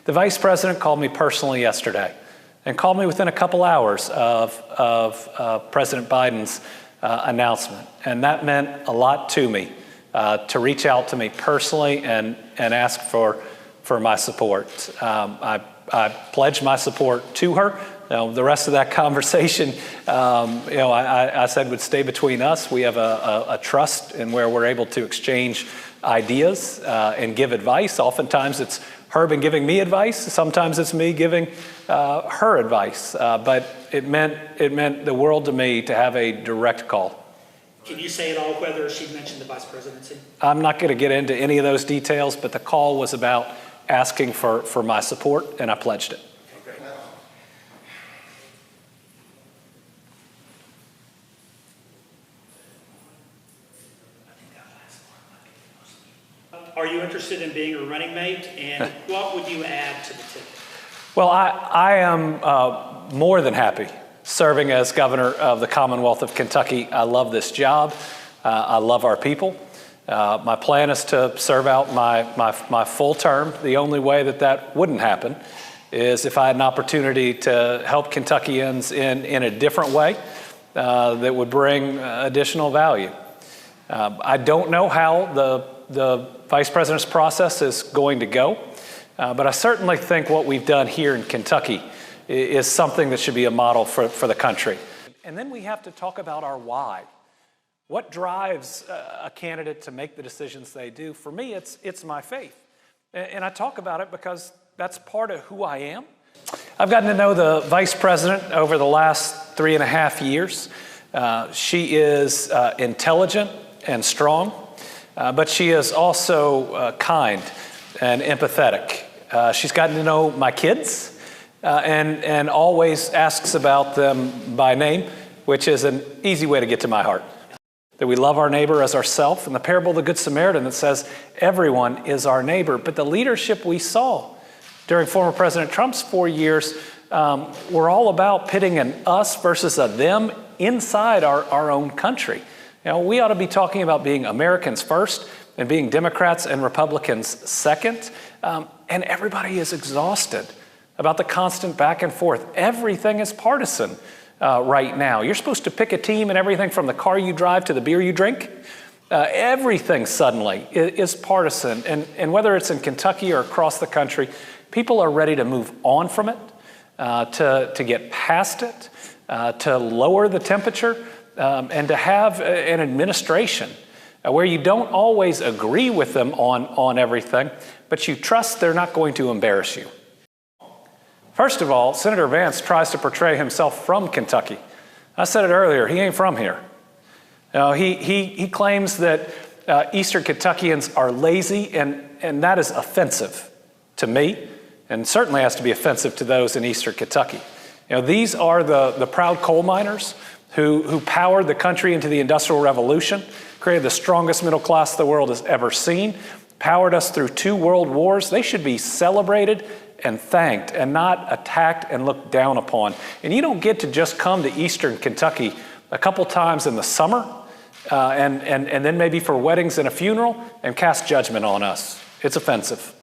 The Vice President called me personally yesterday and called me within a couple hours of President Biden's announcement. And that meant a lot to me, to reach out to me personally and ask for my support. I pledged my support to her. The rest of that conversation, I said would stay between us. We have a trust in where we're able to exchange ideas and give advice. Oftentimes it's her been giving me advice. Sometimes it's me giving her advice. But it meant the world to me to have a direct call. Can you say at all whether she mentioned the vice presidency? I'm not going to get into any of those details, but the call was about asking for my support, and I pledged it. Okay, great. Are you interested in being a running mate, and what would you add to the ticket? Well, I am more than happy serving as governor of the Commonwealth of Kentucky. I love this job. I love our people. My plan is to serve out my full term. The only way that wouldn't happen is if I had an opportunity to help Kentuckians in a different way that would bring additional value. I don't know how the Vice President's process is going to go, but I certainly think what we've done here in Kentucky is something that should be a model for the country. And then we have to talk about our why. What drives a candidate to make the decisions they do? For me, it's my faith. And I talk about it because that's part of who I am. I've gotten to know the Vice President over the last 3.5 years. She is intelligent and strong, but she is also kind and empathetic. She's gotten to know my kids and always asks about them by name, which is an easy way to get to my heart. That we love our neighbor as ourselves, and the parable of the Good Samaritan that says everyone is our neighbor. But the leadership we saw during former President Trump's 4 years were all about pitting an us versus a them inside our own country. We ought to be talking about being Americans first and being Democrats and Republicans second. And everybody is exhausted about the constant back and forth. Everything is partisan right now. You're supposed to pick a team and everything from the car you drive to the beer you drink. Everything suddenly is partisan. And whether it's in Kentucky or across the country, people are ready to move on from it, to get past it, to lower the temperature, and to have an administration where you don't always agree with them on everything, but you trust they're not going to embarrass you. First of all, Senator Vance tries to portray himself from Kentucky. I said it earlier, he ain't from here. He claims that Eastern Kentuckians are lazy, and that is offensive to me, and certainly has to be offensive to those in Eastern Kentucky. These are the proud coal miners who powered the country into the Industrial Revolution, created the strongest middle class the world has ever seen, powered us through 2 world wars. They should be celebrated and thanked and not attacked and looked down upon. And you don't get to just come to Eastern Kentucky a couple times in the summer and then maybe for weddings and a funeral and cast judgment on us. It's offensive.